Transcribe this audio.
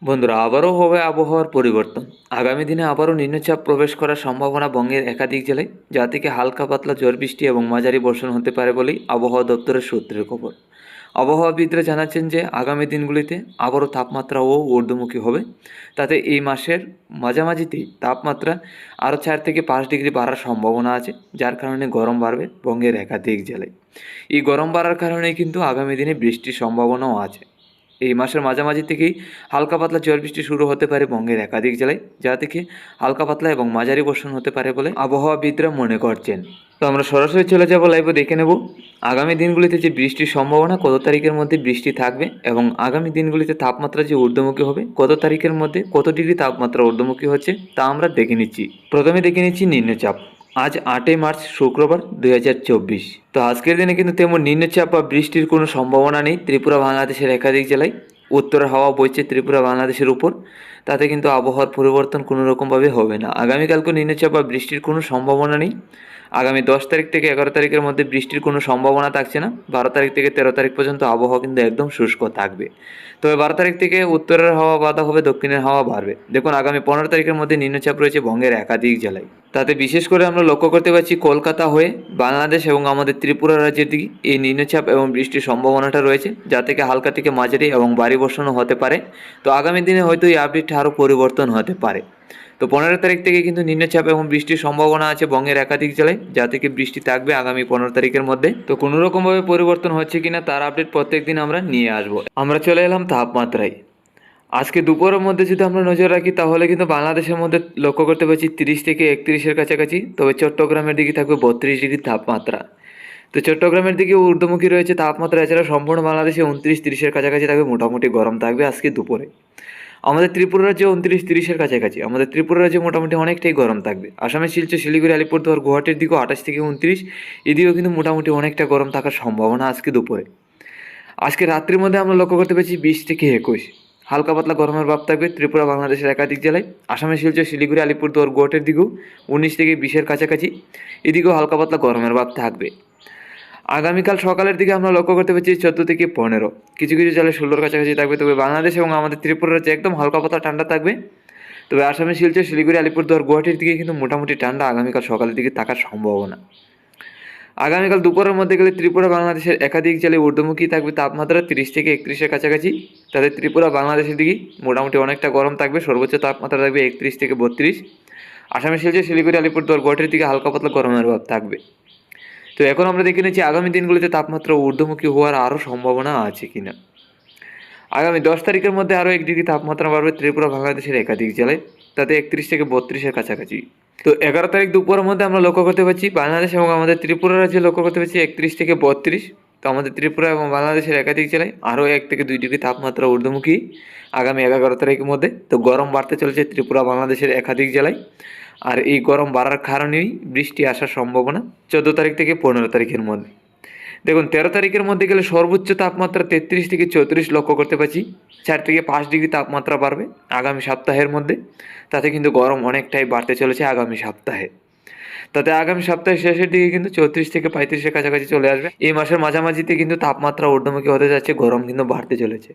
বন্ধুরা, আবারও হবে আবহাওয়ার পরিবর্তন। আগামী দিনে আবারও নিম্নচাপ প্রবেশ করার সম্ভাবনা বঙ্গের একাধিক জেলায়, যা থেকে হালকা পাতলা ঝড় বৃষ্টি এবং মাঝারি বর্ষণ হতে পারে বলেই আবহাওয়া দপ্তরের সূত্রের খবর। আবহাওয়াবিদরা জানাচ্ছেন যে আগামী দিনগুলিতে আবারও তাপমাত্রাও ঊর্ধ্বমুখী হবে। তাতে এই মাসের মাঝামাঝিতেই তাপমাত্রা আরও 4 থেকে 5 ডিগ্রি বাড়ার সম্ভাবনা আছে, যার কারণে গরম বাড়বে বঙ্গের একাধিক জেলায়। এই গরম বাড়ার কারণেই কিন্তু আগামী দিনে বৃষ্টির সম্ভাবনাও আছে। এই মাসের মাঝামাঝি থেকেই হালকা পাতলা ঝড় বৃষ্টি শুরু হতে পারে বঙ্গের একাধিক জেলায়, যা থেকে হালকা পাতলা এবং মাঝারি বর্ষণ হতে পারে বলে আবহাওয়াবিদরা মনে করছেন। তো আমরা সরাসরি চলে যাব লাইভে দেখে নেব আগামী দিনগুলিতে যে বৃষ্টির সম্ভাবনা, কত তারিখের মধ্যে বৃষ্টি থাকবে এবং আগামী দিনগুলিতে তাপমাত্রা যে ঊর্ধ্বমুখী হবে, কত তারিখের মধ্যে কত ডিগ্রি তাপমাত্রা ঊর্ধ্বমুখী হচ্ছে তা আমরা দেখে নিচ্ছি। প্রথমে দেখে নিচ্ছি নিম্নচাপ। আজ 8 মার্চ শুক্রবার 2024। তো আজকের দিনে কিন্তু তেমন নিম্নচাপ বা বৃষ্টির কোনো সম্ভাবনা নেই ত্রিপুরা বাংলাদেশের একাধিক জেলায়। উত্তরের হাওয়া বইছে ত্রিপুরা বাংলাদেশের উপর, তাতে কিন্তু আবহাওয়ার পরিবর্তন কোনো রকমভাবে হবে না। আগামীকালকে নিম্নচাপ বা বৃষ্টির কোনো সম্ভাবনা নেই। আগামী 10 তারিখ থেকে 11 তারিখের মধ্যে বৃষ্টির কোনো সম্ভাবনা থাকছে না। 12 তারিখ থেকে 13 তারিখ পর্যন্ত আবহাওয়া কিন্তু একদম শুষ্ক থাকবে। তবে 12 তারিখ থেকে উত্তরের হাওয়া বাধা হবে, দক্ষিণের হাওয়া বাড়বে। দেখুন, আগামী 15 তারিখের মধ্যে নিম্নচাপ রয়েছে বঙ্গের একাধিক জেলায়। তাতে বিশেষ করে আমরা লক্ষ্য করতে পারছি কলকাতা হয়ে বাংলাদেশ এবং আমাদের ত্রিপুরা রাজ্যের দিকে এই নিম্নচাপ এবং বৃষ্টির সম্ভাবনাটা রয়েছে, যা থেকে হালকা থেকে মাঝারি এবং ভারী বর্ষণও হতে পারে। তো আগামী দিনে হয়তো এই আপডেটটা আরও পরিবর্তন হতে পারে। তো 15 তারিখ থেকে কিন্তু নিম্নচাপ এবং বৃষ্টির সম্ভাবনা আছে বঙ্গের একাধিক জেলায়, যা থেকে বৃষ্টি থাকবে আগামী 15 তারিখের মধ্যে। তো কোনো রকমভাবে পরিবর্তন হচ্ছে কিনা তার আপডেট প্রত্যেক দিন আমরা নিয়ে আসবো। আমরা চলে এলাম তাপমাত্রায়। আজকে দুপুরের মধ্যে যদি আমরা নজর রাখি, তাহলে কিন্তু বাংলাদেশের মধ্যে লক্ষ্য করতে পারছি 30 থেকে 31-এর কাছাকাছি। তবে চট্টগ্রামের দিকে থাকবে 32 ডিগ্রি তাপমাত্রা। তো চট্টগ্রামের দিকে ঊর্ধ্বমুখী রয়েছে তাপমাত্রা। এছাড়া সম্পূর্ণ বাংলাদেশে 29-30-এর কাছাকাছি থাকবে, মোটামুটি গরম থাকবে আজকে দুপুরে। আমাদের ত্রিপুরা রাজ্যে 29-30-এর কাছাকাছি। আমাদের ত্রিপুরা রাজ্যে মোটামুটি অনেকটাই গরম থাকবে। আসামের শিলচর, শিলিগুড়ি, আলিপুরদুয়ার, গুয়াহাটির দিকেও 28 থেকে 29, এদিকেও কিন্তু মোটামুটি অনেকটা গরম থাকার সম্ভাবনা আজকে দুপুরে। আজকে রাত্রির মধ্যে আমরা লক্ষ্য করতে পারছি 20 থেকে 21, হালকা পাতলা গরমের ভাব থাকবে ত্রিপুরা বাংলাদেশের একাধিক জেলায়। আসামের শিলচর, শিলিগুড়ি, আলিপুরদুয়ার, গুয়াহাটির দিকেও 19 থেকে 20-এর কাছাকাছি, এদিকেও হালকা পাতলা গরমের ভাব থাকবে। আগামীকাল সকালের দিকে আমরা লক্ষ্য করতে পারছি 14 থেকে 15, কিছু কিছু জেলায় 16-এর কাছাকাছি থাকবে। তবে বাংলাদেশ এবং আমাদের ত্রিপুরা রাজ্যে একদম হালকা পাতলা ঠান্ডা থাকবে। তবে আসামের শিলচর, শিলিগুড়ি, আলিপুরদুয়ার, গুয়াহাটির দিকে কিন্তু মোটামুটি ঠান্ডা আগামীকাল সকালের দিকে থাকার সম্ভাবনা। আগামীকাল দুপুরের মধ্যে গেলে ত্রিপুরা বাংলাদেশের একাধিক জেলায় ঊর্ধ্বমুখী থাকবে তাপমাত্রা 30 থেকে 31-এর কাছাকাছি। তাদের ত্রিপুরা বাংলাদেশের দিকে মোটামুটি অনেকটা গরম থাকবে, সর্বোচ্চ তাপমাত্রা থাকবে 31 থেকে 32। আসামের শিলচর, শিলিগুড়ি, আলিপুরদুয়ার, গুয়াহাটির দিকে হালকা পাতলা গরমের ভাব থাকবে। তো এখন আমরা দেখে নিচ্ছি আগামী দিনগুলিতে তাপমাত্রা ঊর্ধ্বমুখী হওয়ার আরও সম্ভাবনা আছে কিনা। আগামী 10 তারিখের মধ্যে আরও 1 ডিগ্রি তাপমাত্রা বাড়বে ত্রিপুরা বাংলাদেশের একাধিক জেলায়, তাতে 31 থেকে 32-এর কাছাকাছি। তো 11 তারিখ দুপুরের মধ্যে আমরা লক্ষ্য করতে পারছি বাংলাদেশ এবং আমাদের ত্রিপুরা রাজ্যে লক্ষ্য করতে পারছি 31 থেকে 32। তো আমাদের ত্রিপুরা এবং বাংলাদেশের একাধিক জেলায় আরও 1 থেকে 2 ডিগ্রি তাপমাত্রা ঊর্ধ্বমুখী আগামী 11 তারিখের মধ্যে। তো গরম বাড়তে চলেছে ত্রিপুরা বাংলাদেশের একাধিক জেলায়, আর এই গরম বাড়ার কারণেই বৃষ্টি আসার সম্ভাবনা 14 তারিখ থেকে 15 তারিখের মধ্যে। দেখুন, 13 তারিখের মধ্যে গেলে সর্বোচ্চ তাপমাত্রা 33 থেকে 34 লক্ষ্য করতে পারছি। 4 থেকে 5 ডিগ্রি তাপমাত্রা বাড়বে আগামী সপ্তাহের মধ্যে। তাতে কিন্তু গরম অনেকটাই বাড়তে চলেছে আগামী সপ্তাহে। তাতে আগামী সপ্তাহের শেষের দিকে কিন্তু 34 থেকে 35-এর কাছাকাছি চলে আসবে। এই মাসের মাঝামাঝিতে কিন্তু তাপমাত্রা ঊর্ধ্বমুখী হতে যাচ্ছে, গরম কিন্তু বাড়তে চলেছে।